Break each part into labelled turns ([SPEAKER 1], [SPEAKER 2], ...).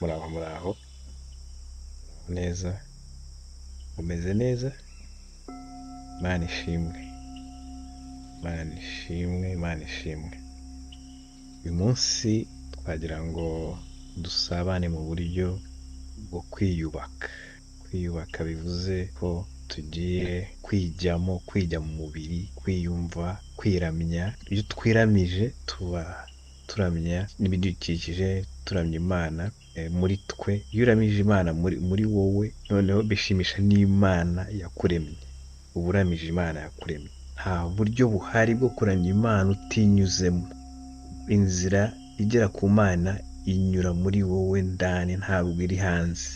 [SPEAKER 1] muraho neza, umeze neza. Imana ishimwe, Imana ishimwe, Imana ishimwe. Uyu munsi twagira ngo dusabane mu buryo bwo kwiyubaka. Kwiyubaka bivuze ko tugiye kwijya mu mubiri, kwiyumva, kwiramya. Iyo twiramije tuba turamya n'ibidukikije, turamya Imana muri twe. Iyo uramije Imana muri wowe, noneho bishimisha n'Imana yakuremye. Uba uramije Imana yakuremye. Nta buryo buhari bwo kuramya Imana utinyuzemo. Inzira igera ku Mana inyura muri wowe ndani, ntabwo iri hanze.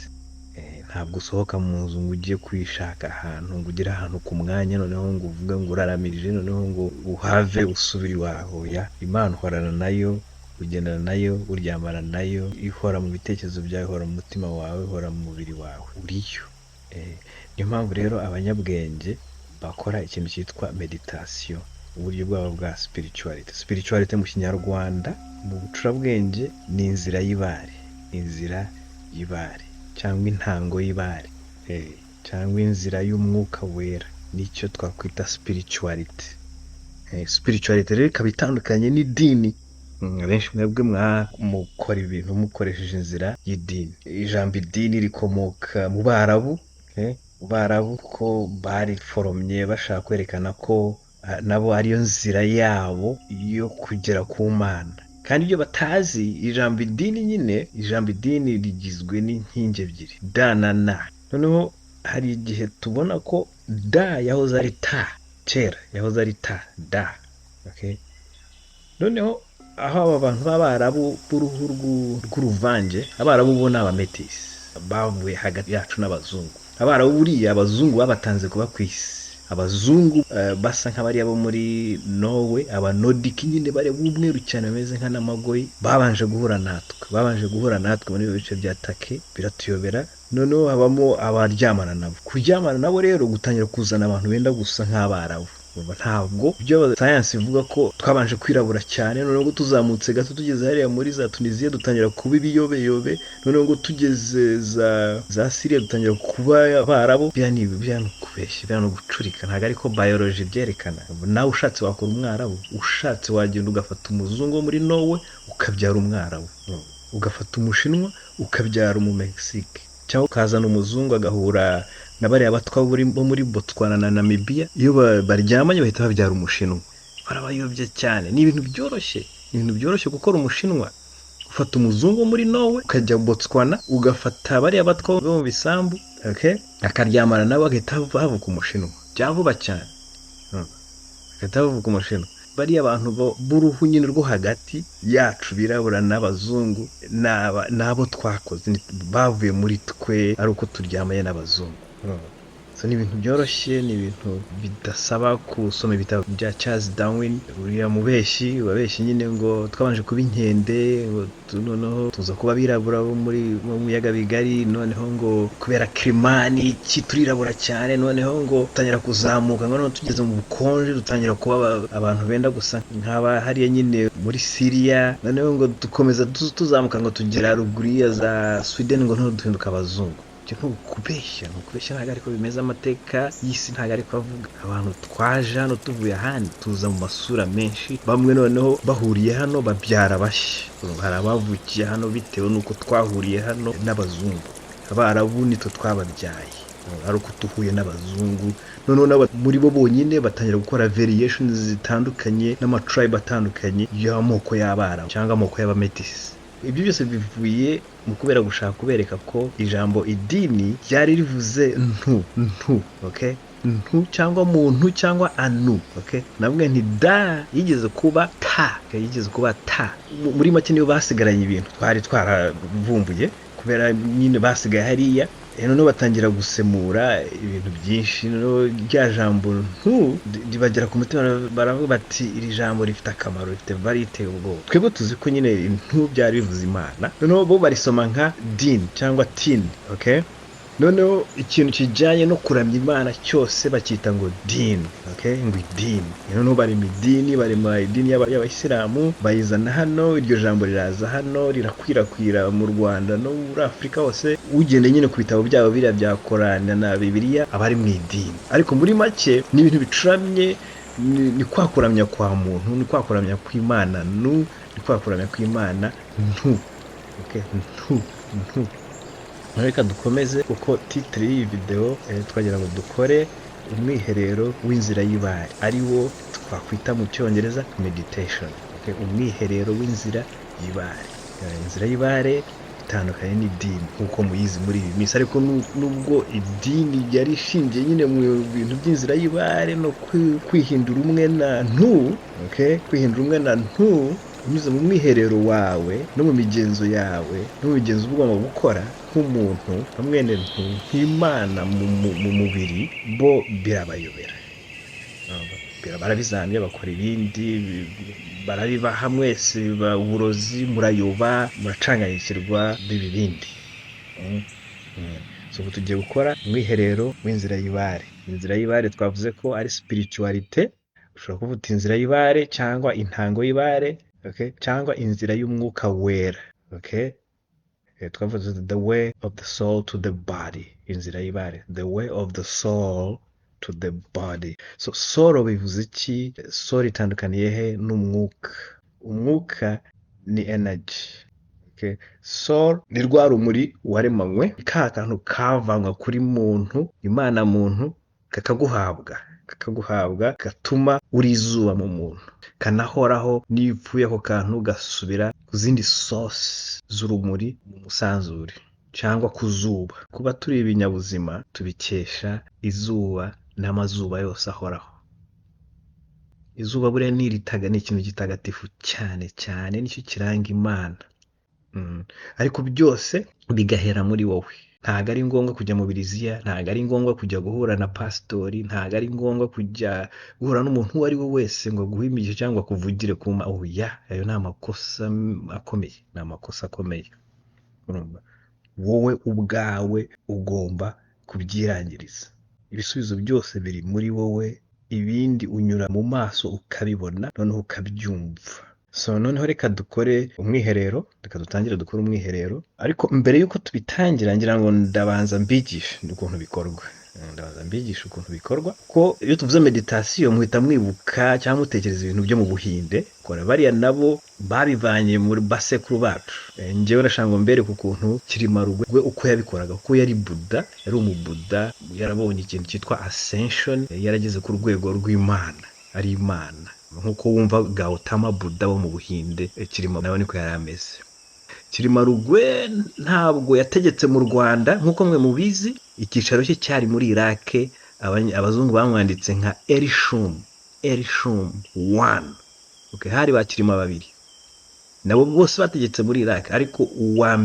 [SPEAKER 1] Ntabwo usohoka mu nzu ngo ugiye kwishaka ahantu, ngo ugere ahantu ku mwanya noneho ngo uvuge ngo uraramije, noneho ngo uhave usubire iwawe. Imana uhorana nayo, ugendana nayo, uryamana nayo, ihora mu bitekerezo byawe, ihora mu mutima wawe, ihora mu mubiri wawe, uriyo. Niyo mpamvu rero abanyabwenge bakora ikintu cyitwa meditation, uburyo bwabo bwa spirituality. Spirituality mu kinyarwanda mu bucurabwenge ni inzira y'ibare, inzira y'ibare cyangwa intango y'ibare, cyangwa inzira y'umwuka wera, nicyo twakwita spirituality. Spirituality rero ikaba itandukanye n'idini. Benshi mwebwe mukora ibintu mukoresheje inzira y'idini. Ijambo idini rikomoka mu Barabu, ko bariforomye bashaka kwerekana ko nabo ariyo nzira yabo yo kugera ku Mana. Kandi ibyo batazi, ijambo idini rigizwe n'inkingi ebyiri, da na na. Noneho hari igihe tubona ko da yahoze ari ta, kera yahoze ari ta, da. Noneho aho aba bantu b'Abarabu b'uruhu rw'uruvange, Abarabu bo ni Abametisi, bavuye hagati yacu n'Abazungu. Abarabu buriya Abazungu babatanze kuba ku isi. Abazungu basa nk'abariya bo muri Norway, Abanodic nyine bari b'umweru cyane bameze nka n'amagoyi, babanje guhura natwe muri bice bya Take, biratuyobera. Noneho habamo abaryamana nabo. Kuryamana nabo rero gutangira kuzana abantu benda gusa nk'Abarabu. Ntabwo ibyo science ivuga ko twabanje kwirabura cyane, noneho ngo tuzamutse gato tugeze hariya muri za Tunisia dutangira kuba ibiyobeyobe, noneho ngo tugeze za Syria dutangira kuba Abarabu. Bya no kubeshya, bya no gucurika, ntabwo ariko biology byerekana. Nawe ushatse wakora Umwarabu, ushatse wagenda ugafata umuzungu wo muri Norway ukabyara Umwarabu, ugafata Umushinwa ukabyara Umumexique, cyangwa ukazana umuzungu agahura na bariya batwa bo muri Botswana na Namibia. Iyo baryamanye bahita babyara Umushinwa. Barabayobye cyane. Ni ibintu byoroshye gukora Umushinwa. Ufata umuzungu wo muri Norway ukajya Botswana, ugafata bariya batwa bo mu bisambu, akaryamana nabo agahita havuka Umushinwa. Byavuba cyane, agahita havuka Umushinwa. Bariya abantu b'uruhu nyine rwo hagati yacu birabura n'Abazungu, nabo twakoze, bavuye muri twe ari uko turyamanye n'Abazungu. So ni ibintu byoroshye, ni ibintu bidasaba kusoma ibitabo bya Charles Darwin. Uriya wabeshyi nyine ngo twabanje kuba inkende, noneho tuza kuba abirabura bo mu biyaga bigari, noneho ngo kubera kirimani iki turirabura cyane, noneho ngo dutangira kuzamuka, noneho tugeze mu bukonje dutangira kuba abantu benda gusa nk'aba hariya nyine muri Syria, noneho ngo dukomeza tuzamuka ngo tugera ruguru za Sweden, ngo noneho duhinduka abazungu. Kubeshya ntabwo ariko bimeze. Amateka y'isi ntabwo ariko avuga. Abantu twaje hano tuvuye ahandi, tuza mu masura menshi. Bamwe noneho bahuriye hano babyara bashya. Hari abavukiye hano bitewe n'uko twahuriye hano n'Abazungu. Abarabu nitwe twababyaye, ari uko tuhuye n'Abazungu. Noneho muri bo bonyine batangira gukora variations zitandukanye n'amatribe atandukanye y'amoko y'Abarabu cyangwa amoko y'Abametisi. Ibyo byose bivuye mu kubera gushaka kubereka ko ijambo idini ryari rivuze ntu, ntu cyangwa muntu cyangwa anu. Navuga nti da yigeze kuba ta, muri make niyo basigaranye ibintu twari twaravumbuye kubera nyine basigaye hariya. Noneho batangira gusemura ibintu byinshi, noneho rya jambo ntu ribagera ku mutima, baravuga bati iri jambo rifite akamaro, rifite varite ubwo. Twebwe tuzi ko nyine ntu byari bivuze Imana, noneho bo barisoma nka din cyangwa tin. noneho ikintu kijyanye no kuramya Imana cyose bacyita ngo dini, okay? Ngo idini. Noneho bari mu idini, bari mu idini y'abayisilamu, bayizana hano, iryo jambo riraza hano, rirakwirakwira mu Rwanda no muri Afurika hose. Ugende nyine ku bitabo byabo biriya bya Korani na Bibiliya, abari mu idini. Ariko muri make ni ibintu bicuramye, ni kwa kuramya kwa muntu, ni kwa kuramya kw'Imana, ni kwa kuramya kw'Imana, okay? Reka dukomeze kuko titre y'iyi video twagira ngo dukore umwiherero w'inzira y'ibare, ari wo twakwita mu cyongereza meditation, okay? Umwiherero w'inzira y'ibare. Inzira y'ibare itandukanye n'idini nkuko muyizi muri ibi minsi, ariko nubwo idini yari ishingiye nyine mu bintu by'inzira y'ibare no kwihindura umwe na ntu, okay? Kwihindura umwe na ntu unyuze mu mwiherero wawe no mu migenzo yawe no mu migenzo ugomba gukora nk'umuntu mwene ntu nk'Imana mu mubiri, bo birabayobera. Barabizamye bakora ibindi, barabibaha mwese, uburozi murayoba, muracanganyikirwa bibindi. So tugiye gukora umwiherero w'inzira y'ibare. Inzira y'ibare twavuze ko ari spiritualite, ushobora kuvuga inzira y'ibare cyangwa intango y'ibare, okay? Cyangwa inzira y'umwuka wera, okay? Twavuze the way of the soul to the body. Inzira y'ibare, the way of the soul to the body. So soul bivuze iki? Soul itandukaniye he n'umwuka? Umwuka ni energy, okay? Soul ni rwa rumuri waremanywe, ka kantu kavanywe kuri muntu, Imana muntu, kakaguhabwa gatuma uri izuba mu muntu, kanahoraho n'ipfuye ako kantu gasubira ku zindi source z'urumuri mu musanzure cyangwa ku zuba. Kuba turi ibinyabuzima tubikesha izuba n'amazuba yose ahoraho. Izuba buriya niritaga ni ikintu gitagatifu cyane cyane, nicyo kiranga Imana. Ariko byose bigahera muri wowe. Ntago ari ngombwa kujya mu Biriziya, ntago ari ngombwa kujya guhura na pastori, ntago ari ngombwa kujya guhura n'umuntu uwo ari we wese ngo aguhe imigisha cyangwa kuvugire ku oya, ayo ni amakosa akomeye, ni amakosa akomeye. Wowe ubwawe ugomba kubyirangiriza. Ibisubizo byose biri muri wowe, ibindi unyura mu maso ukabibona, noneho ukabyumva. So noneho reka dukore umwiherero, reka dutangire dukore umwiherero, ariko mbere yuko tubitangira ngira ngo ndabanza mbigisha ukuntu bikorwa. Ukuntu bikorwa ko iyo tuvuze meditation muhita mwibuka cyangwa mutekereza ibintu byo mu Buhinde, kora bariya nabo babivanye muri basekuru bacu. Ngewe nashango mbere ku kuntu Cyilima uko yabikoraga, kuko yari Buddha, yari umubuddha, yarabonye ikintu cyitwa ascension, yarageze ku rwego rw'Imana, ari Imana. Nkuko wumva Gautama Buddha wo mu Buhinde, Cyilima nawe niko yari ameze. Cyilima ntabwo yategetse mu Rwanda nkuko mwe mubizi, icyicaro cye cyari muri Iraq, abazungu bamwanditse nka Erishum 1, okay? Hari ba Cyilima babiri, nabo bose bategetse muri Iraq, ariko uwa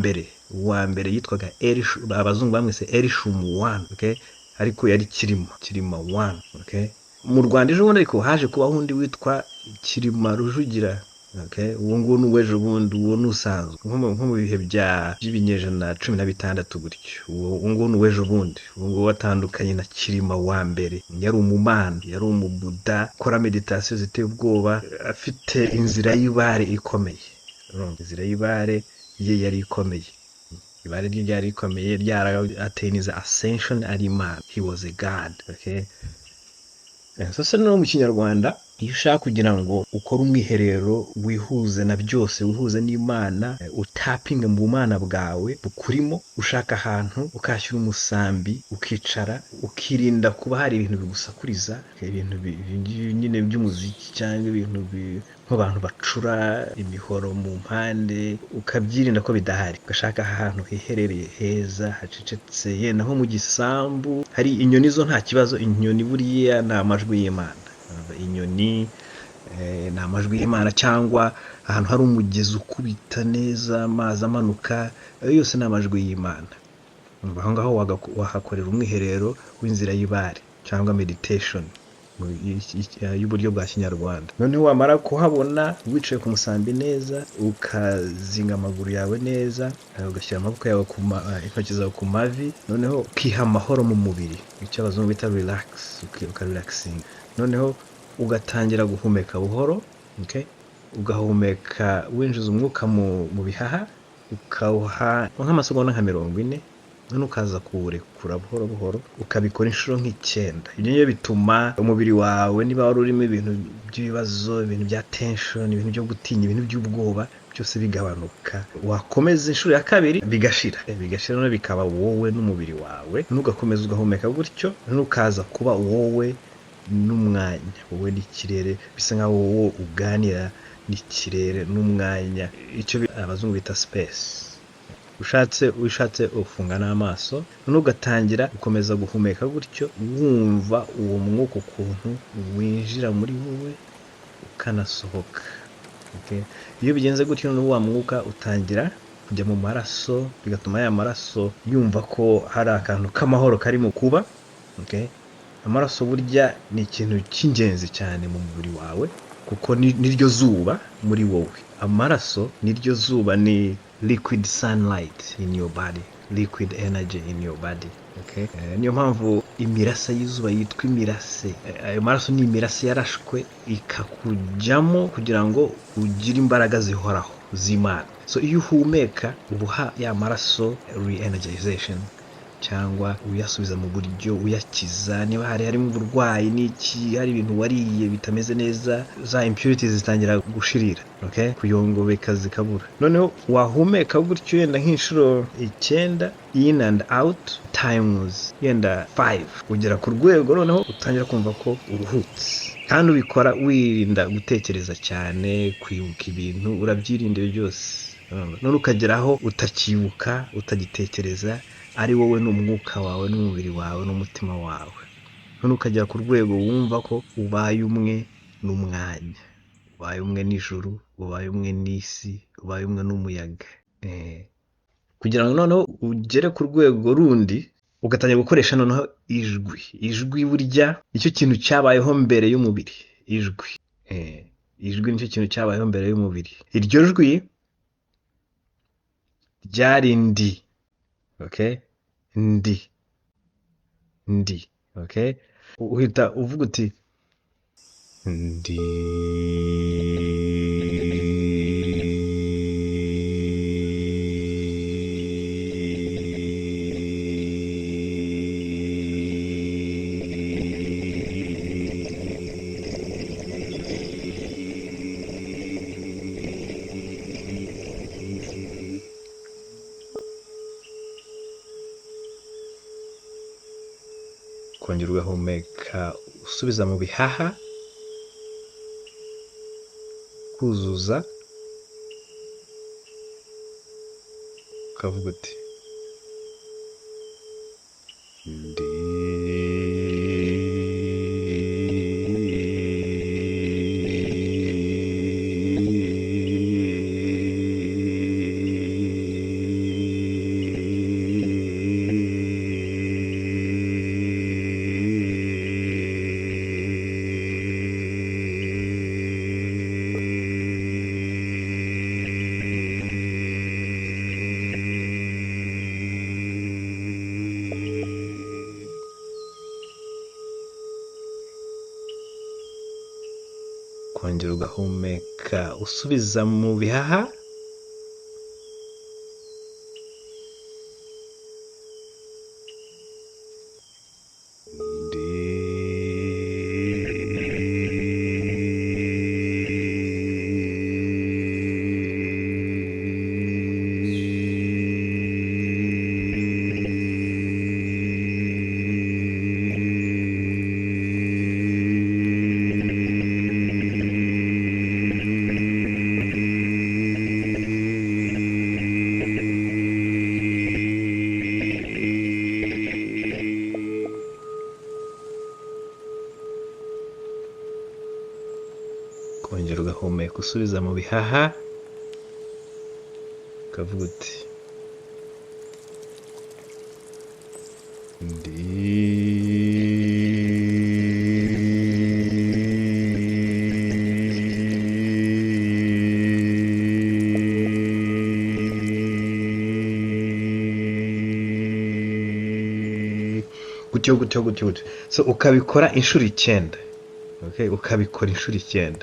[SPEAKER 1] mbere yitwaga Erishum, abazungu bamwise Erishum 1, okay? Ariko yari Cyilima 1, okay? Mu Rwanda ejo bundi ariko haje kubaho undi witwa Cyilima Rujugira, okay? Uwo nguwo n'uwejo bundi, uwo n'usanzwe nko mu bihe by'ibinyejana 16 gutyo. Uwo nguwo n'uwejo bundi, uwo nguwo watandukanye na Cyilima wa mbere. Yari umumana, yari umubuddha, akora meditation ziteye ubwoba, afite inzira y'ibare ikomeye. Inzira y'ibare ye yari ikomeye. Ibare rye ryari ikomeye, ryarateniza ascension ari Imana. He was a god, okay? Sasa no mu Kinyarwanda iyo ushaka kugira ngo ukore umwiherero wihuze na byose, wihuze n'Imana, utapinga mu bumana bwawe bukurimo, ushaka ahantu ukashyira umusambi, ukicara, ukirinda kuba hari ibintu bigusakuriza, ibintu nyine by'umuziki cyangwa ibintu nk'abantu bacura imihoro mu mpande, ukabyirinda ko bidahari. Ugashaka ahantu hiherereye heza hacecetse, yenda nko mu gisambu, hari inyoni zo nta kibazo. Inyoni buriya ni amajwi y'Imana. Inyoni ni amajwi y'Imana, cyangwa ahantu hari umugezi ukubita neza amazi amanuka, ayo yose ni amajwi y'Imana. Aho ngaho wahakorera umwiherero w'inzira y'ibare cyangwa meditation, y'uburyo bwa Kinyarwanda. Noneho wamara kuhabona wicaye ku musambi neza, ukazinga amaguru yawe neza, ugashyira amaboko yawe intoki zawe ku mavi, noneho ukiha amahoro mu mubiri, icyo abazungu bita relax, ukarelaxing. Noneho ugatangira guhumeka buhoro, okay? Ugahumeka winjiza umwuka mu bihaha, ukawuha nk'amasegonda nka 40, none ukaza kuwurekura buhoro buhoro, ukabikora inshuro nk'9. Ibyo niyo bituma umubiri wawe, niba wari urimo ibintu by'ibibazo, ibintu bya tension, ibintu byo gutinya, ibintu by'ubwoba, byose bigabanuka. Wakomeza inshuro ya 2 bigashira none bikaba wowe n'umubiri wawe, nugakomeza ugahumeka gutyo, none ukaza kuba wowe n'umwanya, wowe n'ikirere, bisa nkaho wowe uganira n'ikirere n'umwanya, icyo abazungu bita space. Ushatse ufunga n'amaso, none ugatangira gukomeza guhumeka gutyo, wumva uwo mwuka ukuntu winjira muri wowe ukanasohoka, okay? Iyo bigenze gutyo, none wa mwuka utangira kujya mu maraso, bigatuma ya maraso yumva ko hari akantu k'amahoro kari mu kuba, okay? Amaraso burya ni ikintu cy'ingenzi cyane mu mubiri wawe, kuko niryo zuba muri wowe. Amaraso niryo zuba, ni liquid sunlight in your body, liquid energy in your body, okay? Niyo mpamvu imirase y'izuba yitwa imirase. Ayo maraso ni imirase yarashwe ikakujyamo kugira ngo ugire imbaraga zihoraho z'Imana. So iyo uhumeka ubuha ya maraso re-energization, cyangwa uyasubiza mu buryo, uyakiza. Niba harimo uburwayi n'iki, hari ibintu wariye bitameze neza, za impurities zitangira gushirira, okay? Kuyongobeka zikabura. Noneho wahumeka gutyo yenda nk'inshuro 9 in and out times yenda 5, ugera ku rwego noneho utangira kumva ko uruhutse. Kandi ubikora wirinda gutekereza cyane, kwibuka ibintu, urabyirinda byose. None ukageraho utakibuka, utagitekereza, ari wowe n'umwuka wawe n'umubiri wawe n'umutima wawe. None ukagera ku rwego wumva ko ubaye umwe n'umwanya, ubaye umwe n'ijuru, ubaye umwe n'isi, ubaye umwe n'umuyaga. Kugira ngo noneho ugere ku rwego rundi, ugatangira gukoresha noneho ijwi burya icyo kintu cyabayeho mbere y'umubiri. Ijwi nicyo kintu cyabayeho mbere y'umubiri. Iryo jwi ryari ndi, okay? Ndi, okay? Uhita uvuga uti ndi. Kongera ugahumeka usubiza mu bihaha, kuzuza, ukavuga uti ndi. Kongera ugahumeka usubiza mu bihaha, kongera ugahumeka usubiza mu bihaha, ukavuga uti ndi. gutyo gutyo gutyo gutyo. So ukabikora inshuro 9. Okay, ukabikora inshuro 9.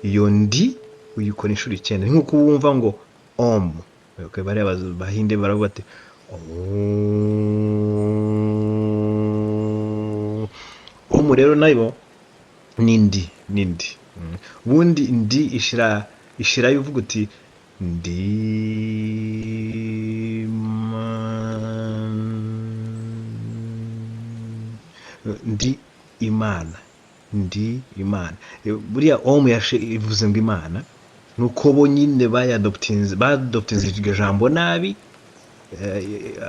[SPEAKER 1] Iyo ndi uyikora inshuro 9 nk'uko wumva ngo om. Okay, bari bahinde baravuga ati om rero nayo nindi. Ubundi ndi ishira yuvuga uti ndi Imana. Buriya om ivuze ngo Imana nuko bo nyine badoptinze iryo jambo nabi,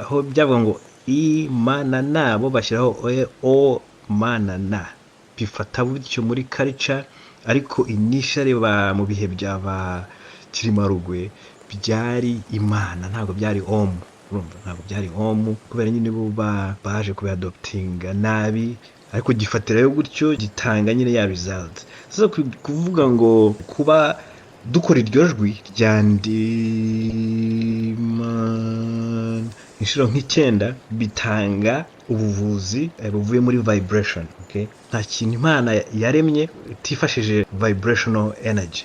[SPEAKER 1] aho byavuga ngo Imana nabo bashyiraho o mana na, bifata bityo muri culture, ariko initially mu bihe byaba Kirimarugwe byari Imana, ntabwo byari om. Urumva, ntabwo byari om kubera nyine bo baje kubiadoptinga nabi, ariko gifatirayo gutyo gitanga nyine ya result. Sasa kuvuga ngo kuba dukora iryo jwi rya Imana inshuro nk'icyenda bitanga ubuvuzi buvuye muri vibration. Okay, nta kintu Imana yaremye itifashije vibrational energy.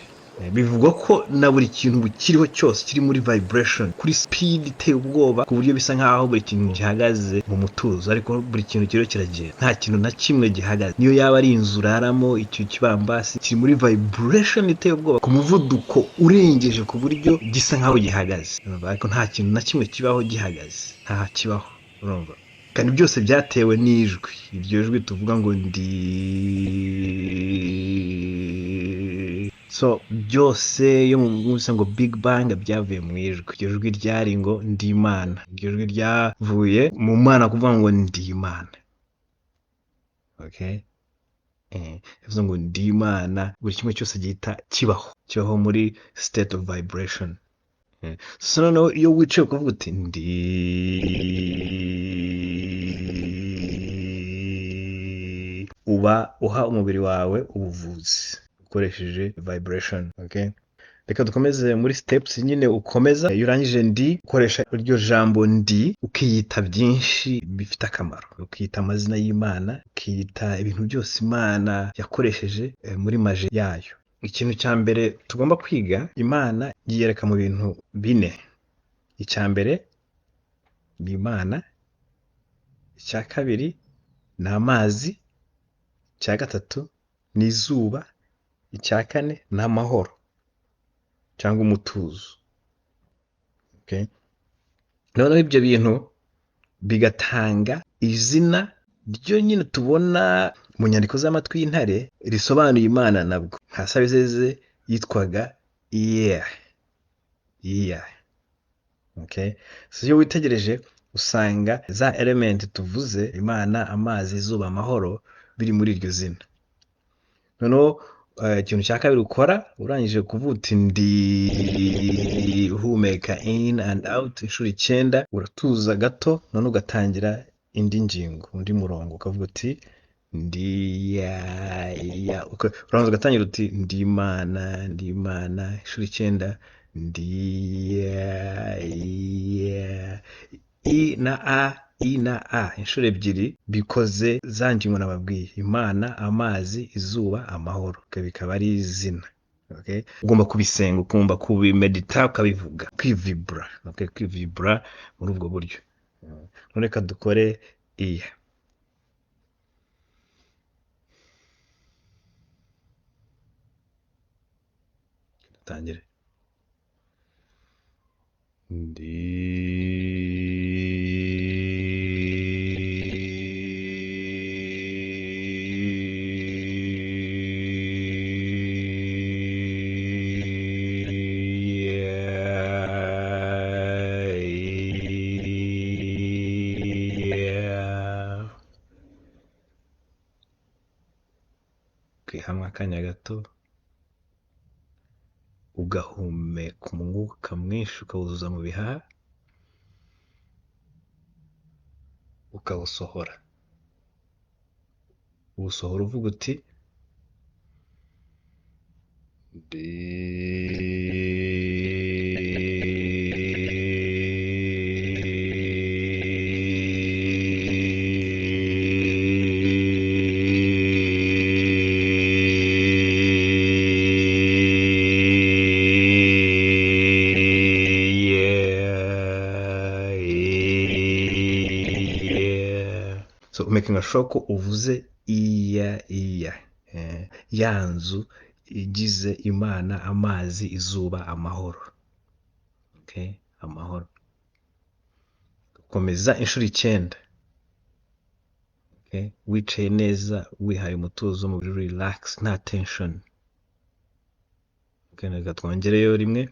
[SPEAKER 1] Bivugwa ko na buri kintu kiriho cyose kiri muri vibration kuri speed iteye ubwoba, ku buryo bisa nkaho buri kintu gihagaze mu mutuzo, ariko buri kintu kiriho kiragenda, nta kintu na kimwe gihagaze. Niyo yaba ari inzu uraramo, icyo kibambasi kiri muri vibration iteye ubwoba ku muvuduko urengeje ku buryo gisa nkaho gihagaze, ariko nta kintu na kimwe kibaho gihagaze, nta kibaho. Urumva, kandi byose byatewe n'ijwi. Iryo jwi tuvuga ngo ndi. So byose yo mu munsi ngo Big Bang byavuye mu ijwi. Iryo jwi ryari ngo ndi Imana. Iryo jwi ryavuye mu Mana kuvuga ngo ndi Imana. Okay, bivuze ngo ndi Imana, buri kimwe cyose gihita kibaho muri state of vibration. So noneho iyo wicaye ukavuga uti ndi, uba uha umubiri wawe ubuvuzi ukoresheje vibration. Okay, reka dukomeze muri steps nyine. Ukomeza iyo urangije ndi, ukoresha iryo jambo ndi ukiyita byinshi bifite akamaro, ukiyita amazina y'Imana, ukiyita ibintu byose Imana yakoresheje muri maje yayo. Ikintu cya mbere tugomba kwiga, Imana yiyereka mu bintu 4. Icya mbere ni Imana, icya kabiri ni amazi, icya gatatu ni izuba, icya kane ni amahoro cyangwa umutuzo. Okay, noneho ibyo bintu bigatanga izina ryo nyine tubona mu nyandiko z'amatwi y'intare risobanuye Imana. Nabwo nka Sabizeze yitwaga IBARE. Okay, so iyo witegereje usanga za element tuvuze, Imana, amazi, izuba, amahoro, biri muri iryo zina. Noneho ikintu cya kabiri ukora urangije kuvuga uti ndi, uhumeka in and out inshuro 9, uratuza gato, none ugatangira indi ngingo, undi murongo, ukavuga uti ndi urangiza ugatangira uti ndi Imana inshuro 9, ndi i na a inshuro 2 bikoze za ngingo nababwiye, Imana, amazi, izuba, amahoro, bikaba ari izina. Okay, ugomba kubisenga, ukumva kubimedita, ukabivuga, kwivibra. Okay, kwivibra muri ubwo buryo. None reka dukore iya. Tangire hamwe akanya gato, ugahumeka umwuka mwinshi ukawuzuza mu bihaha, ukawusohora. Uwusohora uvuga uti so making sure ko uvuze iya ya nzu igize Imana, amazi, izuba, amahoro. Okay, amahoro. Komeza inshuro 9. Okay, wicaye neza, wihaye umutuzo, mu buryo relax, nta tension. Okay, reka twongereyo rimwe.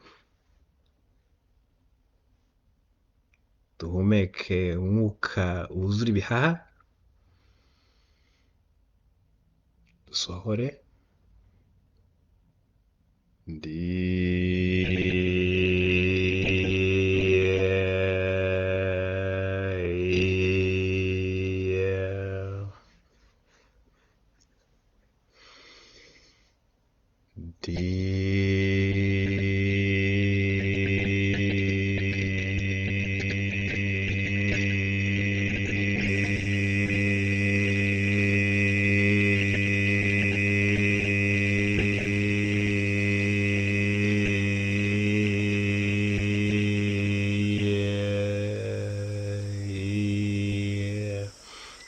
[SPEAKER 1] Duhumeke umwuka wuzura ibihaha, dusohore.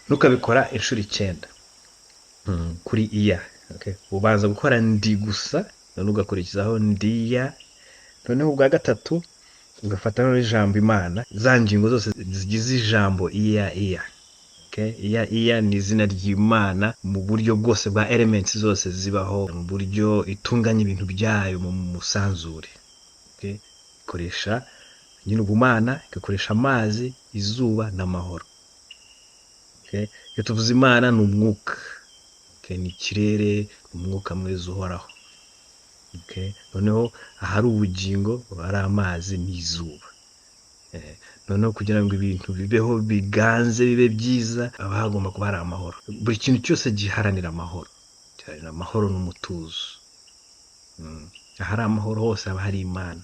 [SPEAKER 1] Nukabikora inshuro 9 kuri iya. Okay, ubanza gukora ndi gusa, none ugakurikizaho ndiya, noneho ubwa gatatu ugafata n'ijambo Imana, za ngingo zose zigize ijambo iya. Okay, iya ni izina ry'Imana mu buryo bwose bwa elements zose zibaho, mu buryo itunganya ibintu byayo mu musanzure. Okay, ikoresha nyine ubumana, ikoresha amazi, izuba n'amahoro. Okay, iyo tuvuze Imana ni umwuka. Okay, ni ikirere, umwuka mwiza uhoraho. Okay, noneho ahari ubugingo hari amazi n'izuba. Noneho kugira ngo ibintu bibeho biganze bibe byiza, aba hagomba kuba hari amahoro. Buri kintu cyose giharanira amahoro, giharanira amahoro n'umutuzo. Ahari amahoro hose haba hari Imana.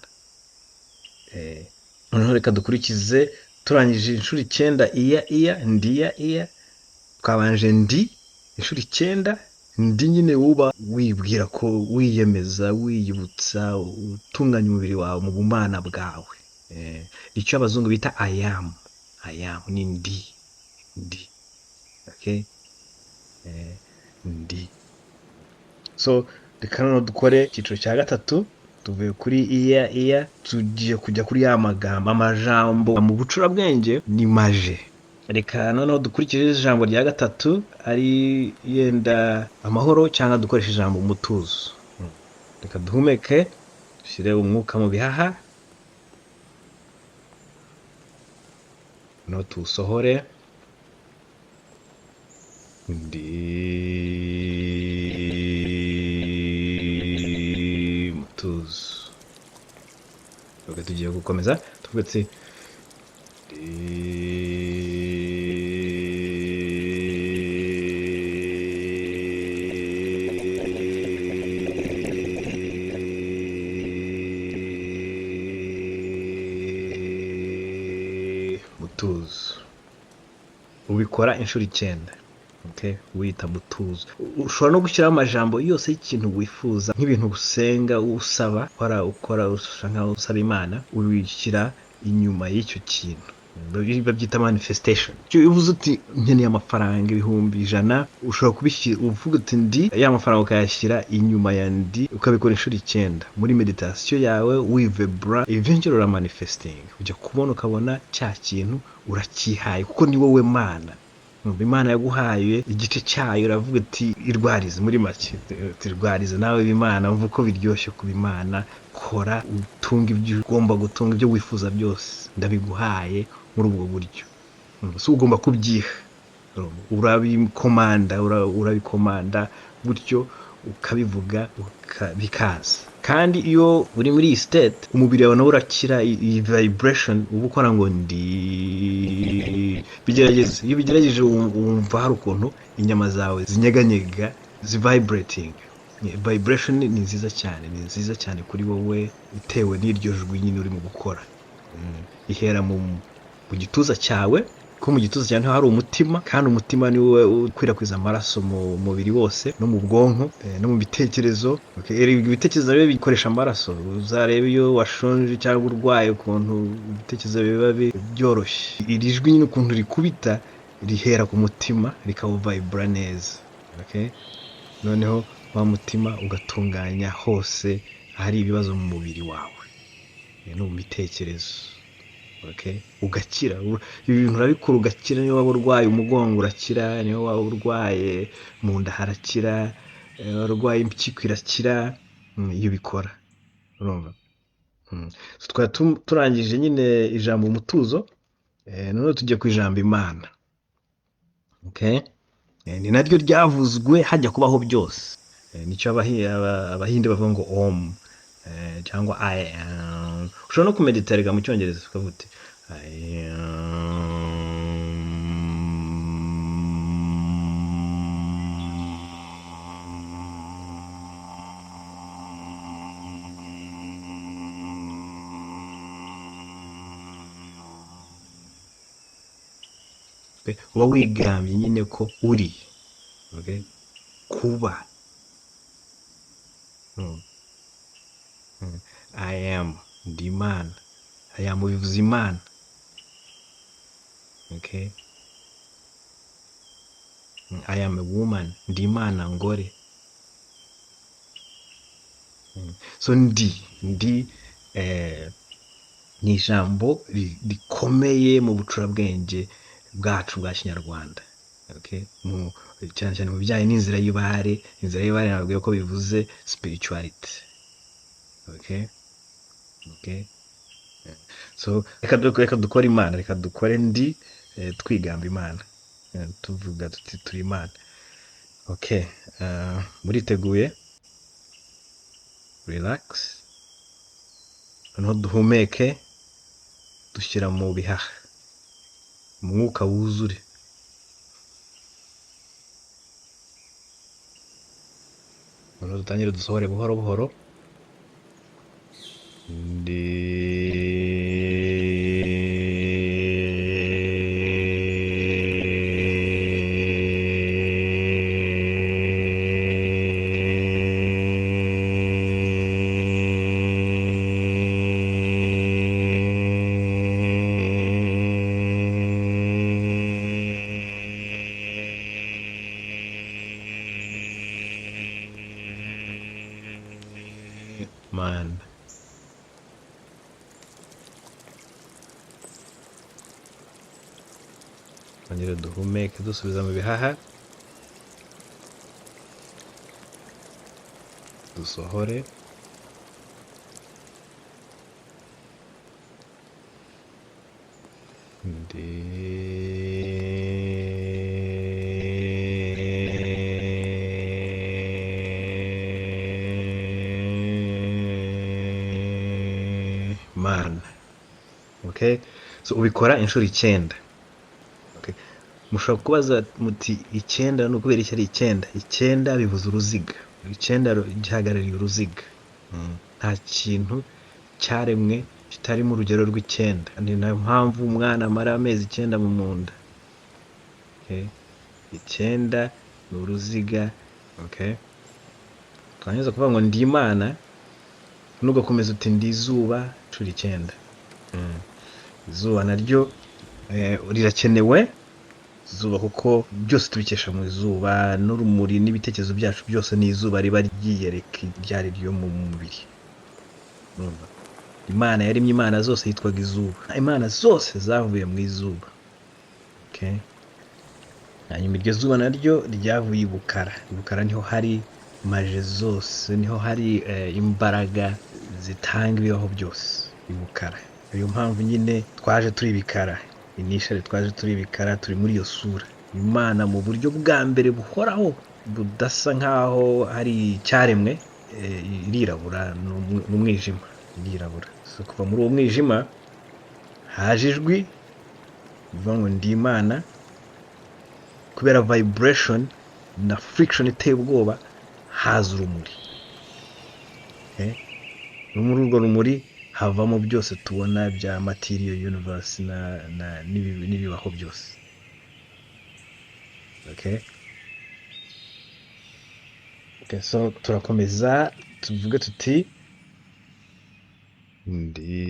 [SPEAKER 1] Noneho reka dukurikize, turangije inshuro 9 iya ndiya, twabanje ndi inshuro 9, ndi nyine uba wibwira ko wiyemeza, wiyibutsa, utunganya umubiri wawe mu bumana bwawe. Icyo abazungu bita I am ni ndi. Okay, ndi. So reka no dukore icyiciro cya gatatu, tuvuye kuri iya tugiye kujya kuri ya magambo, amajambo mu bucurabwenge ni maje. Reka noneho dukurikije ijambo rya gatatu, ari yenda amahoro cyangwa dukoresha ijambo umutuzo. Reka duhumeke, dushyire umwuka mu bihaha, no tusohore. Ndi mutuzo. Reka tugiye gukomeza tuvuga ati mutuzo. Ubikora inshuro 9. Okay, wita mutuzo. Ushobora no gushyiraho amajambo yose y'ikintu wifuza, nk'ibintu usenga, usaba, ukora ushaka usaba Imana, ubishyira inyuma y'icyo kintu. Babyita manifestation. Cyo uvuze uti nkeneye amafaranga 100,000, ushobora kubishyira, uvuga uti ndi ya mafaranga ukayashyira inyuma ya ndi, ukabikora inshuro 9 muri meditation yawe, wivebra, eventually ura manifesting, ujya kubona ukabona cya kintu urakihaye, kuko ni wowe Mana. Imana yaguhaye igice cyayo, uravuga ati irwarize, muri make irwarize nawe Imana, umva uko biryoshye kuba Imana. Kora utunga ibyo ugomba gutunga, ibyo wifuza byose ndabiguhaye muri ubwo buryo. So ugomba kubyiha, urabikomanda gutyo, ukabivuga bikaza. Kandi iyo uri muri iyi state, umubiri wawe nawe urakira, iyi vibration uba ukora ngo ndi. Bigerageze, iyo bigerageje wumva hari ukuntu inyama zawe zinyeganyega, vibrating. Vibration ni nziza cyane kuri wowe, bitewe n'iryo jwi nyine uri mu gukora. Ihera mu gituza cyawe, ko mu gituza cyane hari umutima, kandi umutima ni wowe ukwirakwiza amaraso mu mubiri wose, no mu bwonko, no mu bitekerezo. Ibitekerezo rero bikoresha amaraso. Uzarebe iyo washonje cyangwa urwaye, ukuntu ibitekerezo biba byoroshye. Iri jwi nyine ukuntu rikubita, rihera ku mutima rikawuvibura neza. Okay, noneho wa mutima ugatunganya hose ahari ibibazo mu mubiri wawe, no mu bitekerezo. Okay, ugakira. Ibi bintu urabikora ugakira. Niyo waba urwaye umugongo urakira, niyo waba urwaye mu nda harakira, urwaye impyiko irakira, iyo ubikora. Urumva? So, twari turangije nyine ijambo umutuzo, noneho tujya ku ijambo Imana. Okay, ni naryo ryavuzwe hajya kubaho byose. Nicyo abahinde bavuga ngo om, cyangwa I am. Ushobora no kumeditarega mu cyongereza ukavuga uti I uba wigambye nyine ko uri. Okay, kuba. I am, ndi Imana. I am bivuze Imana. Okay, I am a woman, ndi Imana ngore. So ndi ni ijambo rikomeye mu bucurabwenge bwacu bwa Kinyarwanda. Okay, cyane cyane mu bijyanye n'inzira y'ibare. Inzira y'ibare nababwiye ko bivuze spirituality. Okay, so reka dukore Imana, reka dukore ndi twigamba Imana, tuvuga tuti turi Imana. Okay, muriteguye? Relax, noneho duhumeke dushyira mu bihaha, umwuka wuzure. Noneho dutangire dusohore buhoro buhoro. Man, twongere duhumeke dusubiza mu bihaha, dusohore. Man. Okay, so ubikora inshuro 9. Okay, mushobora kubaza muti 9 no kubera iki ari 9? 9 bivuze uruziga. 9 gihagarariye uruziga. Nta kintu cyaremwe kitari mu rugero rw'9. Ni nayo mpamvu umwana amara amezi 9 mu munda. Okay, 9 ni uruziga. Okay, twanyuze kuvuga ngo ndi Imana, nugakomeza uti ndi izuba inshuro 9. Izuba naryo rirakenewe. Izuba kuko byose tubikesha mu izuba, n'urumuri n'ibitekerezo byacu byose ni izuba riba ryiyereka iryari ryo mu mubiri. Imana yaremye imana zose yitwaga izuba. Imana zose zavuye mu izuba. Okay, hanyuma iryo zuba naryo ryavuye ibukara. Ibukara niho hari maje zose, niho hari imbaraga zitanga ibibaho byose. Ibukara. Iyo mpamvu nyine twaje turi ibikara. Initially twaje turi ibikara, turi muri iyo sura. Imana mu buryo bwa mbere buhoraho budasa nkaho hari cyaremwe, irirabura n'umwijima. Irirabura. So kuva muri uwo mwijima haje ijwi bivuga ngo ndi Imana. Kubera vibration na friction iteye ubwoba haza urumuri. Muri urwo rumuri havamo byose tubona bya material universe n'ibibaho byose. Okay, so turakomeza tuvuge tuti ndi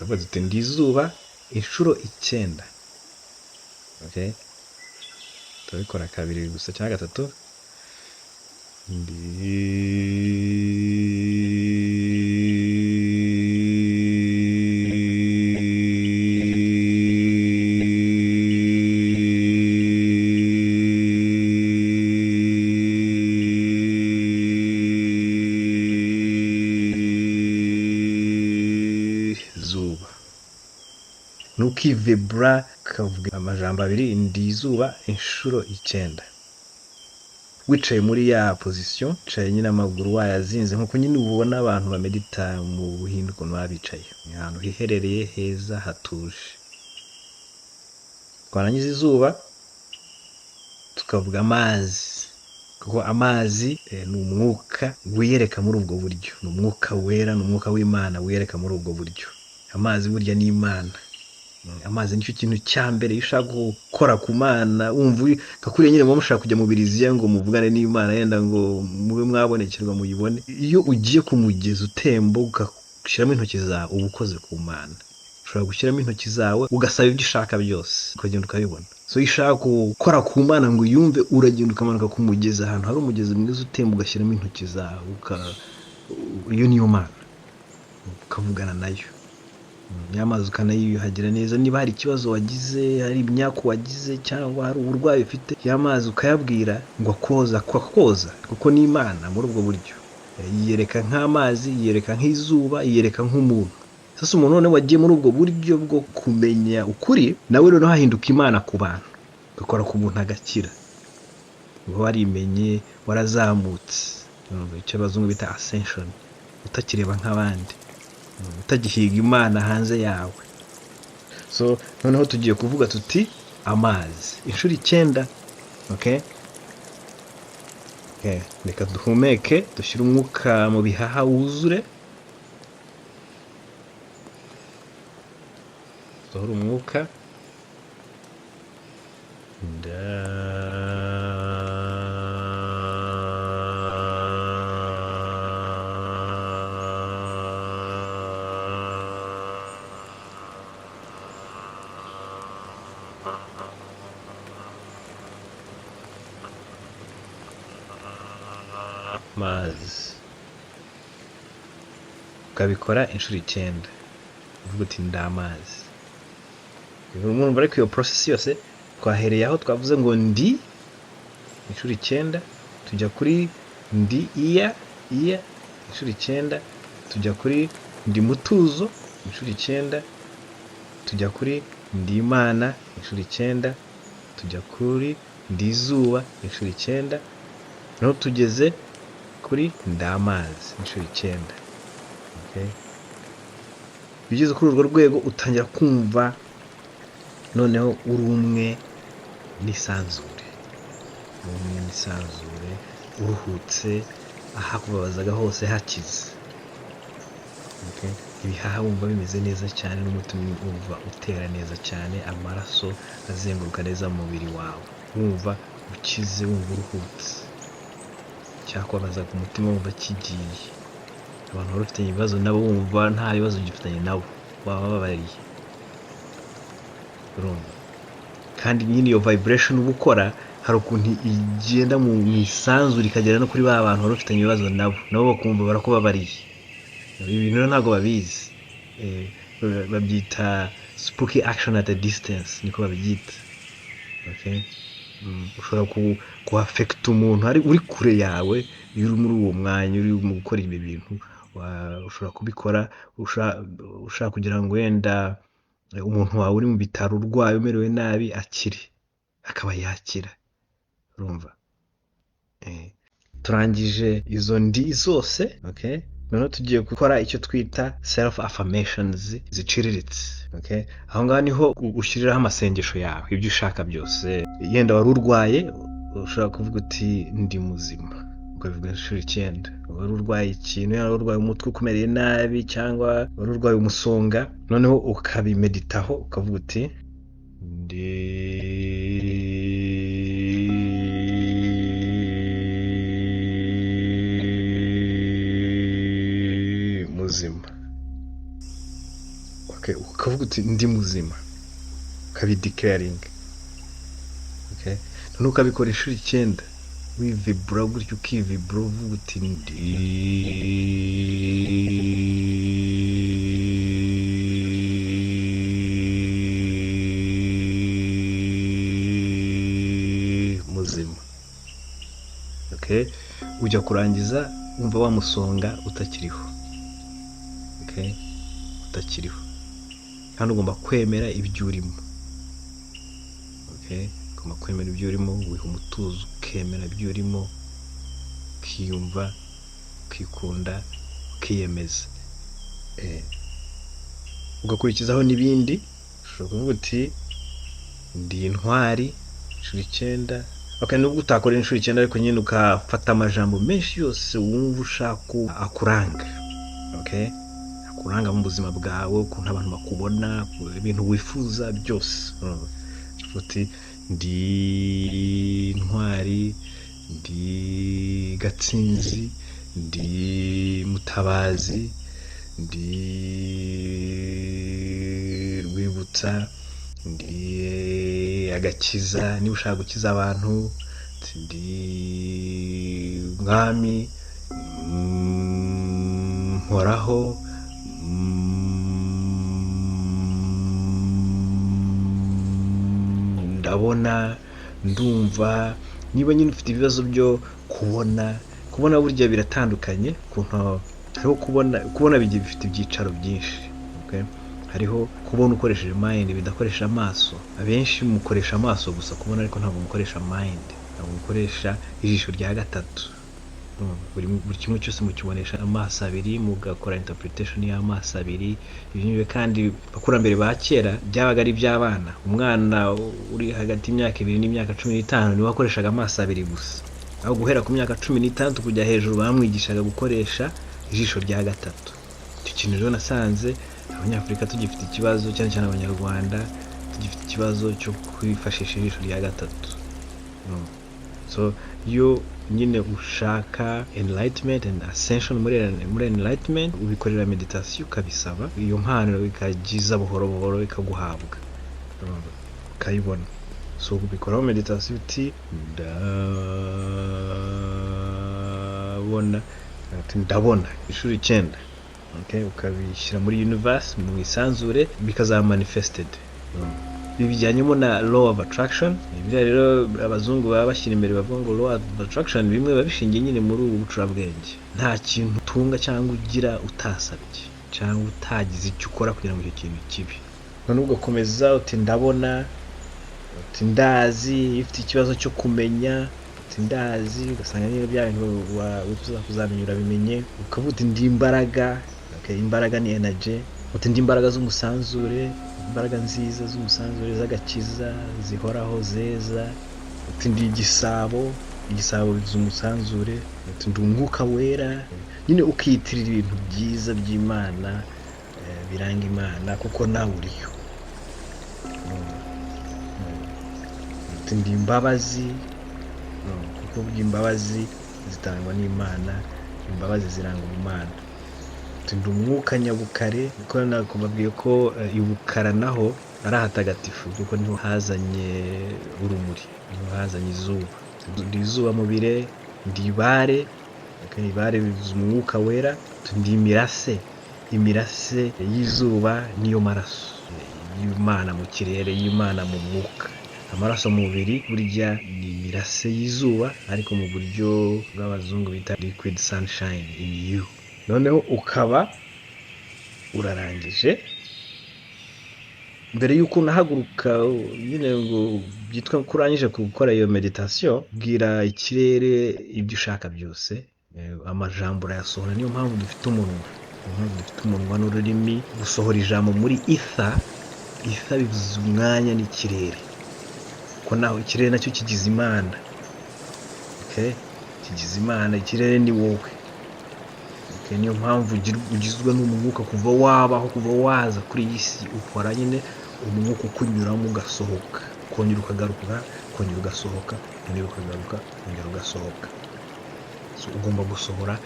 [SPEAKER 1] turavuga tuti ndi izuba inshuro 9. Okay, turabikora kabiri gusa cyangwa gatatu. Zuba nukivibra kavuga amajambo abiri ndi izuba inshuro 9. Wicaye muri ya position, wicaye nyine amaguru wayazinze nkuko nyine ubona abantu bamedita mu Buhinde ukuntu babicaye, ahantu hiherereye heza hatuje. Twarangiza izuba tukavuga amazi, kuko amazi ni umwuka wiyereka muri ubwo buryo, ni umwuka wera, ni umwuka w'Imana wiyereka muri ubwo buryo. Amazi burya ni Imana. Amazi nicyo kintu cya mbere ushaka gukora ku Mana, wumva kakuriye nyine mushaka kujya mu biriziya ngo muvugane n'Imana yenda ngo mube mwabonekerwa muyibone. Iyo ugiye ku mugezi utemba ugashyiramo intoki zawe uba ukoze ku Mana. Ushobora gushyiramo intoki zawe ugasaba ibyo ushaka byose ukagenda ukabibona. So ishaka gukora ku Mana ngo yumve, uragenda ukamanuka ku mugezi ahantu hari umugezi mwiza utemba ugashyiramo intoki zawe iyo niyo Mana ukavugana nayo. Nyamazi ukanayiyuhagira neza, niba hari ikibazo wagize, hari imyaka wagize cyangwa hari uburwayi ufite, yamazi ukayabwira ngo akoza kuko ni Imana muri ubwo buryo. Yiyereka nk'amazi, yiyereka nk'izuba, yiyereka nk'umuntu. Sasa umuntu none wagiye muri ubwo buryo bwo kumenya ukuri, nawe rero hahinduka Imana ku bantu, gakora ku muntu agakira. Ngo warimenye, warazamutse, icyo abazungu bita ascension, utakireba nk'abandi, utagihiga Imana hanze yawe. So noneho tugiye kuvuga tuti amazi inshuro 9. Okay, reka duhumeke, dushyire umwuka mu bihaha wuzure. Sohora umwuka. Mazi ukabikora inshuro 9, uvuga uti ndamazi. Umuntu ariko iyo process yose twahereye aho twavuze ngo ndi inshuro 9, tujya kuri ndi iya inshuro 9, tujya kuri ndi mutuzo inshuro 9, tujya kuri ndi Imana inshuro 9, tujya kuri ndi izuba inshuro 9, no tugeze kuri ndamazi inshuro 9. Okay, bigeze kuri urwo rwego utangira kumva noneho uri umwe n'isanzure, uruhutse, ahakubabazaga hose hakize. Okay, ibihaha wumva bimeze neza cyane, n'umutima wumva utera neza cyane, amaraso azenguruka neza mu mubiri wawe, wumva ukize, wumva uruhutse. Cyakubabaza ku mutima wumva kigiye. Abantu bari bafite ibibazo nabo wumva nta bibazo gifitanye nabo, baba babariye. Urumva kandi nyine iyo vibration uba ukora hari ukuntu igenda mu isanzure ikagera no kuri ba bantu bari bafite ibibazo nabo bakumva barakubabariye. Ibi bintu ntabwo babizi, babyita spooky action at a distance, niko babyita. Okay, ushobora kuaffect umuntu ari uri kure yawe, iyo uri muri uwo mwanya uri mu gukora ibi bintu, ushobora kubikora ushaka kugira ngo wenda umuntu wawe uri mu bitaro urwaye umerewe nabi akire, akaba yakira. Urumva? Turangije izo ndi zose. Okay, noneho tugiye gukora icyo twita self affirmations ziciriritse. Okay, aho ngaho niho ushyiriraho amasengesho yawe, ibyo ushaka byose. Yenda wari urwaye, ushobora kuvuga uti ndi muzima, ukabivuga inshuro 9. Wari urwaye ikintu, yari urwaye umutwe ukumereye nabi, cyangwa wari urwaye umusonga, noneho ukabimeditaho ukavuga uti ndi muzima. Okay, ukavuga uti ndi muzima, ukabideclaring. Okay, none ukabikora inshuro 9 wivibura gutyo, ukivibura uvuga uti ndi muzima. Okay, ujya kurangiza umva wa musonga utakiriho. Okay, utakiriho. Hano ugomba kwemera ibyo urimo. Okay, ugomba kwemera ibyo urimo, wiha umutuzo, ukemera ibyo urimo, ukiyumva, ukikunda, ukiyemeza. Ugakurikizaho n'ibindi. Ushobora kuvuga uti ndi intwari inshuro 9. Okay, nubwo utakora inshuro 9 ariko nyine ukafata amajambo menshi yose wumva ushaka akuranga. Okay, akuranga mu buzima bwawe, ukuntu abantu bakubona, ibintu wifuza byose. Uti ndi intwari, ndi gatsinzi, ndi mutabazi, ndi rwibutsa, ndi agakiza. Niba ushaka gukiza abantu, ndi mwami, mporaho, ndabona, ndumva. Niba nyine ufite ibibazo byo kubona burya biratandukanye. Kuntu hariho kubona bigiye bifite ibyicaro byinshi. Okay, hariho kubona ukoresheje mind, bidakoresha amaso. Abenshi mukoresha amaso gusa kubona, ariko ntabwo mukoresha mind, ntabwo mukoresha ijisho rya gatatu. Buri kimwe cyose mukibonesha amaso abiri, mugakora interpretation y'amaso abiri. Ibintu kandi bakurambere ba kera byabaga ari by'abana. Umwana uri hagati y'imyaka 2 n'imyaka 15 niwe wakoreshaga amaso abiri gusa. Aho guhera ku myaka 16 kujya hejuru bamwigishaga gukoresha ijisho rya gatatu. Icyo kintu rero nasanze Abanyafurika tugifite ikibazo, cyane cyane Abanyarwanda tugifite ikibazo cyo kwifashisha ijisho rya gatatu. So yo nyine ushaka enlightenment and ascension muri enlightenment, ubikorera meditation, ukabisaba iyo mpano bikagiza buhoro buhoro ikaguhabwa, ukayibona. So ubikoraho meditation uti ndabona inshuro 9. Okay, ukabishyira muri universe, mu isanzure, bikazaba manifested. Bijyanyemo na law of attraction. Ibyo rero abazungu baba bashyira imbere bavuga ngo law of attraction, bimwe babishingiye nyine muri ubu bucurabwenge. Nta kintu utunga cyangwa ugira utasabye cyangwa utagize icyo ukora kugira ngo icyo kintu kibe. None ugakomeza uti ndabona, uti ndazi. Ifite ikibazo cyo kumenya, uti ndazi, ugasanga nyine bya bintu wifuza kuzamenya urabimenye. Ukavuga uti ndi imbaraga. Okay, imbaraga ni energy. Uti ndi imbaraga z'umusanzure, imbaraga nziza z'umusanzure z'agakiza zihoraho zeza. Uti ndi igisabo z'umusanzure. Uti ndi umwuka wera. Nyine ukiyitirira ibintu byiza by'Imana, biranga Imana, kuko nawe uriyo. Uti ndi imbabazi, kuko imbabazi zitangwa n'Imana, imbabazi ziranga Imana. Uti ndi umwuka nyabukare, kuko nakubabwiye ko ibukara naho ari ahatagatifu, kuko niho hazanye urumuri, niho hazanye izuba. Ndi izuba mu bire, ndi ibare. Ibare bivuze umwuka wera. Ndi imirase y'izuba niyo maraso y'Imana mu kirere, y'Imana mu mwuka. Amaraso mu mubiri burya ni imirase y'izuba, ariko mu buryo bw'abazungu bita liquid sunshine in you. Noneho ukaba urarangije. Mbere y'uko unahaguruka nyine ngo byitwa ko urangije gukora iyo meditation, bwira ikirere ibyo ushaka byose. Amajambo urayasohora. Niyo mpamvu dufite umunwa n'ururimi. Gusohora ijambo muri ether bivuze umwanya n'ikirere, ko naho ikirere nacyo kigize Imana. Okay, kigize Imana. Ikirere ni wowe. Okay, niyo mpamvu ugizwe n'umwuka. Kuva wabaho, kuva waza kuri iyi si, ukora nyine umwuka ukunyuramo ugasohoka, kongera ukagaruka, kongera ugasohoka, kongera ukagaruka, kongera ugasohoka. So ugomba gusohora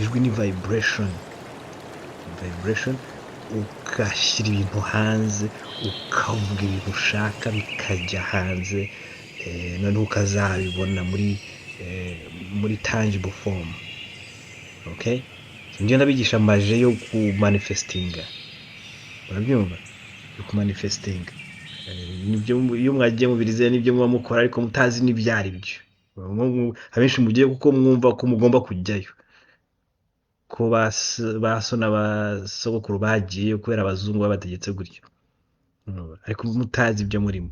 [SPEAKER 1] ijwi ni vibration. ugashyira ibintu hanze, ukavuga ibintu ushaka bikajya hanze, noneho ukazabibona muri tangible form. Okay, njye ndabigisha amaje yo kumanifestinga, urabyumva, yo kumanifestinga. Nibyo iyo mwagiye mubirize nibyo muba mukora ariko mutazi n'ibyari byo. Abenshi mugiye kuko mwumva ko mugomba kujyayo, ko baso n'abasogokuru bagiye kubera abazungu babategetse gutyo, ariko mutazi ibyo murimo.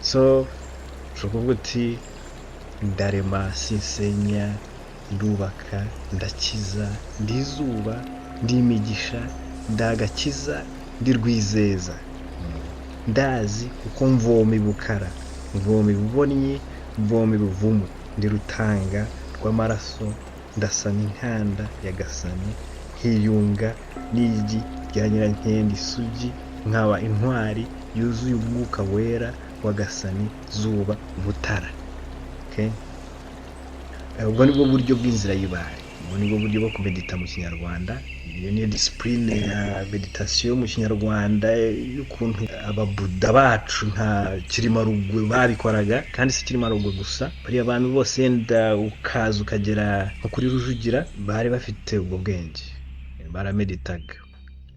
[SPEAKER 1] So ushobora kuvuga uti ndarema, sinsenya, ndubaka, ndakiza, ndi izuba, ndi imigisha, ndagakiza, ndi rwizeza, ndazi kuko mvoma ibukara, mvoma ibubonnyi, mvoma ibuvumo, ndi rutanga rw'amaraso, ndasa n'inkanda ya gasani, nkiyunga n'igi rya nyirankende isugi, nkaba intwari yuzuye umwuka wera wa gasani, zuba, mutara. Okay, ubwo nibwo buryo bw'inzira y'ibare, ubwo nibwo buryo bwo kumedita mu kinyarwanda. Iyo niyo discipline ya meditation mu kinyarwanda, y'ukuntu ababuda bacu nka Kirimarugwe babikoraga, kandi si Kirimarugwe gusa, bari abantu bose yenda ukaza ukagera nko kuri Rujugira bari bafite ubwo bwenge, barameditaga.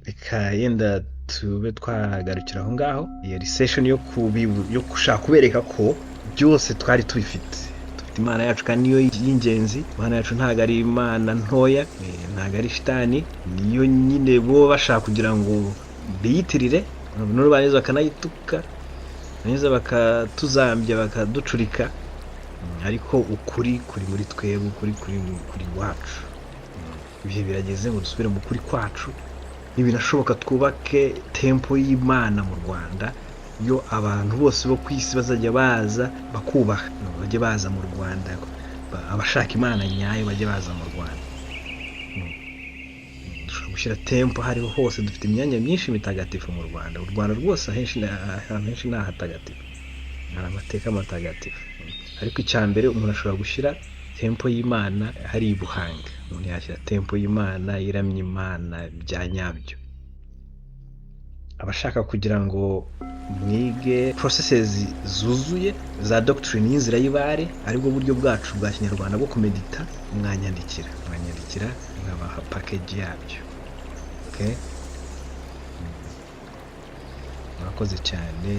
[SPEAKER 1] Reka yenda tube twagarukira aho ngaho, iyo session yo gushaka kubereka ko byose twari tubifite. Imana yacu kandi niyo y'ingenzi. Imana yacu ntago ari imana ntoya, ntago ari shitani, niyo nyine bo bashaka kugira ngo biyitirire, none baneza bakanayituka, baneza bakatuzambya, bakaducurika, ariko ukuri kuri muri twebwe, ukuri kuri wacu. Ibihe birageze ngo dusubire mu kuri kwacu, ibinashoboka twubake tempo y'Imana mu Rwanda, yo abantu bose bo ku isi bazajya baza bakubaha, bajye baza mu Rwanda, abashaka Imana nyayo bajye baza mu Rwanda. Dushobora gushyira tempo hariho hose, dufite imyanya myinshi mitagatifu mu Rwanda. U Rwanda rwose ahenshi ni ahatagatifu, hari amateka matagatifu, ariko icya mbere umuntu ashobora gushyira tempo y'Imana hari i Buhanga, umuntu yashyira tempo y'Imana, iramye Imana bya nyabyo. Abashaka kugira ngo mwige processes zuzuye za doctrine y'inzira y'ibare, aribwo buryo bwacu bwa kinyarwanda bwo kumedita, mwanyandikira nkabaha package yabyo. Okay, murakoze cyane.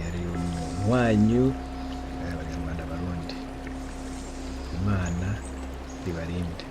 [SPEAKER 1] Yari umuntu wanyu, abanyarwanda barundi. Imana ibarinde.